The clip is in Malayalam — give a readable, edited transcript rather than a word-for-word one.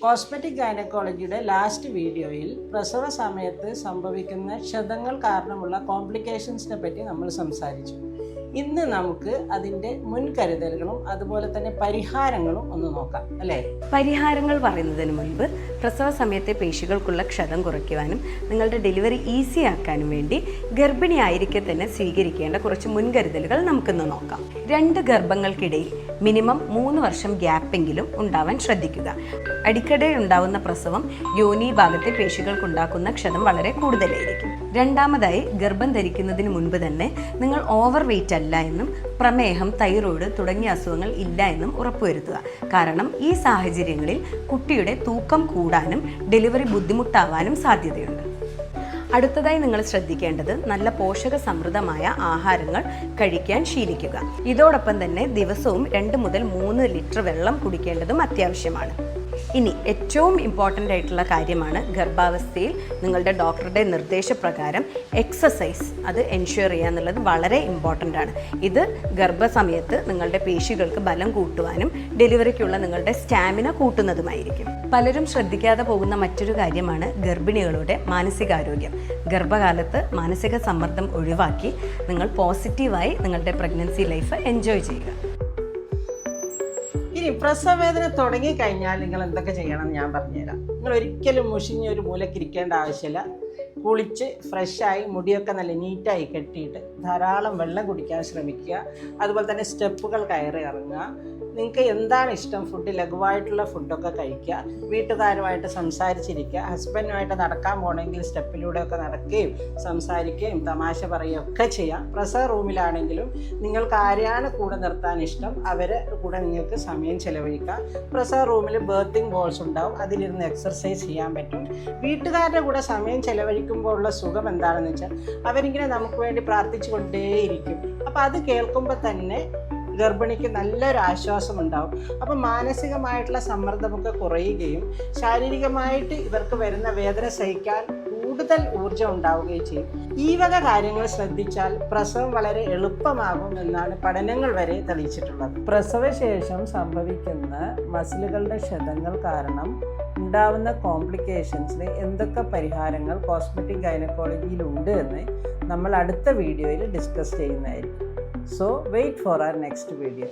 കോസ്മെറ്റിക് ഗൈനക്കോളജിയുടെ ലാസ്റ്റ് വീഡിയോയിൽ പ്രസവ സമയത്ത് സംഭവിക്കുന്ന ക്ഷതങ്ങൾ കാരണമുള്ള കോംപ്ലിക്കേഷൻസിനെ പറ്റി നമ്മൾ സംസാരിച്ചു. ഇന്ന് നമുക്ക് അതിൻ്റെ മുൻകരുതലുകളും അതുപോലെ തന്നെ പരിഹാരങ്ങളും ഒന്ന് നോക്കാം, അല്ലേ? പരിഹാരങ്ങൾ പറയുന്നതിന് മുൻപ് പ്രസവ സമയത്തെ പേശികൾക്കുള്ള ക്ഷതം കുറയ്ക്കുവാനും നിങ്ങളുടെ ഡെലിവറി ഈസി ആക്കാനും വേണ്ടി ഗർഭിണിയായിരിക്കെ തന്നെ സ്വീകരിക്കേണ്ട കുറച്ച് മുൻകരുതലുകൾ നമുക്കിന്ന് നോക്കാം. 2 ഗർഭങ്ങൾക്കിടയിൽ മിനിമം 3 വർഷം ഗ്യാപ്പെങ്കിലും ഉണ്ടാവാൻ ശ്രദ്ധിക്കുക. അടിക്കടി ഉണ്ടാവുന്ന പ്രസവം യോനി ഭാഗത്തെ പേശികൾക്കുണ്ടാക്കുന്ന ക്ഷതം വളരെ കൂടുതലായിരിക്കും. രണ്ടാമതായി, ഗർഭം ധരിക്കുന്നതിന് മുൻപ് തന്നെ നിങ്ങൾ ഓവർ വെയ്റ്റ് അല്ല എന്നും പ്രമേഹം, തൈറോയ്ഡ് തുടങ്ങിയ അസുഖങ്ങൾ ഇല്ല എന്നും ഉറപ്പുവരുത്തുക. കാരണം ഈ സാഹചര്യങ്ങളിൽ കുട്ടിയുടെ തൂക്കം കൂടാനും ഡെലിവറി ബുദ്ധിമുട്ടാവാനും സാധ്യതയുണ്ട്. അടുത്തതായി നിങ്ങൾ ശ്രദ്ധിക്കേണ്ടത് നല്ല പോഷക സമൃദ്ധമായ ആഹാരങ്ങൾ കഴിക്കാൻ ശീലിക്കുക. ഇതോടൊപ്പം തന്നെ ദിവസവും 2 മുതൽ 3 ലിറ്റർ വെള്ളം കുടിക്കേണ്ടതും അത്യാവശ്യമാണ്. ഇനി ഏറ്റവും ഇമ്പോർട്ടൻ്റ് ആയിട്ടുള്ള കാര്യമാണ് ഗർഭാവസ്ഥയിൽ നിങ്ങളുടെ ഡോക്ടറുടെ നിർദ്ദേശപ്രകാരം എക്സസൈസ് അത് എൻഷുർ ചെയ്യുക എന്നുള്ളത് വളരെ ഇമ്പോർട്ടൻ്റ് ആണ്. ഇത് ഗർഭസമയത്ത് നിങ്ങളുടെ പേശികൾക്ക് ബലം കൂട്ടുവാനും ഡെലിവറിക്കുള്ള നിങ്ങളുടെ സ്റ്റാമിന കൂട്ടുന്നതുമായിരിക്കും. പലരും ശ്രദ്ധിക്കാതെ പോകുന്ന മറ്റൊരു കാര്യമാണ് ഗർഭിണികളുടെ മാനസികാരോഗ്യം. ഗർഭകാലത്ത് മാനസിക സമ്മർദ്ദം ഒഴിവാക്കി നിങ്ങൾ പോസിറ്റീവായി നിങ്ങളുടെ പ്രഗ്നൻസി ലൈഫ് എൻജോയ് ചെയ്യുക. ഇനി പ്രസവവേദന തുടങ്ങിക്കഴിഞ്ഞാൽ നിങ്ങൾ എന്തൊക്കെ ചെയ്യണമെന്ന് ഞാൻ പറഞ്ഞുതരാം. നിങ്ങൾ ഒരിക്കലും മുഷിഞ്ഞൊരു മൂലക്കിരിക്കേണ്ട ആവശ്യമില്ല. കുളിച്ച് ഫ്രഷായി മുടിയൊക്കെ നല്ല നീറ്റായി കെട്ടിയിട്ട് ധാരാളം വെള്ളം കുടിക്കാൻ ശ്രമിക്കുക. അതുപോലെ തന്നെ സ്റ്റെപ്പുകൾ കയറി ഇറങ്ങുക. നിങ്ങൾക്ക് എന്താണ് ഇഷ്ടം ഫുഡ്, ലഘുവായിട്ടുള്ള ഫുഡൊക്കെ കഴിക്കുക. വീട്ടുകാരുമായിട്ട് സംസാരിച്ചിരിക്കുക. ഹസ്ബൻഡുമായിട്ട് നടക്കാൻ പോകണമെങ്കിൽ സ്റ്റെപ്പിലൂടെയൊക്കെ നടക്കുകയും സംസാരിക്കുകയും തമാശ പറയുകയൊക്കെ ചെയ്യാം. പ്രസവ റൂമിലാണെങ്കിലും നിങ്ങൾക്ക് ആരെയാണ് കൂടെ നിർത്താൻ ഇഷ്ടം അവരെ കൂടെ നിങ്ങൾക്ക് സമയം ചെലവഴിക്കാം. പ്രസവ റൂമിൽ ബേർത്തിങ് ബോൾസ് ഉണ്ടാവും, അതിലിരുന്ന് എക്സർസൈസ് ചെയ്യാൻ പറ്റും. വീട്ടുകാരുടെ കൂടെ സമയം ചെലവഴിക്കുമ്പോൾ ഉള്ള സുഖം എന്താണെന്ന് വെച്ചാൽ അവരിങ്ങനെ നമുക്ക് വേണ്ടി പ്രാർത്ഥിച്ചു കൊണ്ടേയിരിക്കും. അപ്പോൾ അത് കേൾക്കുമ്പോൾ തന്നെ ഗർഭിണിക്ക് നല്ലൊരു ആശ്വാസം ഉണ്ടാവും. അപ്പം മാനസികമായിട്ടുള്ള സമ്മർദ്ദമൊക്കെ കുറയുകയും ശാരീരികമായിട്ട് ഇവർക്ക് വരുന്ന വേദന സഹിക്കാൻ കൂടുതൽ ഊർജ്ജം ഉണ്ടാവുകയും ചെയ്യും. ഈ വക കാര്യങ്ങൾ ശ്രദ്ധിച്ചാൽ പ്രസവം വളരെ എളുപ്പമാകും എന്നാണ് പഠനങ്ങൾ വരെ തെളിയിച്ചിട്ടുള്ളത്. പ്രസവശേഷം സംഭവിക്കുന്ന മസിലുകളുടെ ക്ഷതങ്ങൾ കാരണം ഉണ്ടാവുന്ന കോംപ്ലിക്കേഷൻസിന് എന്തൊക്കെ പരിഹാരങ്ങൾ കോസ്മെറ്റിക് ഗൈനക്കോളജിയിലുണ്ട് എന്ന് നമ്മൾ അടുത്ത വീഡിയോയിൽ ഡിസ്കസ് ചെയ്യുന്നതായിരിക്കും. So wait for our next video.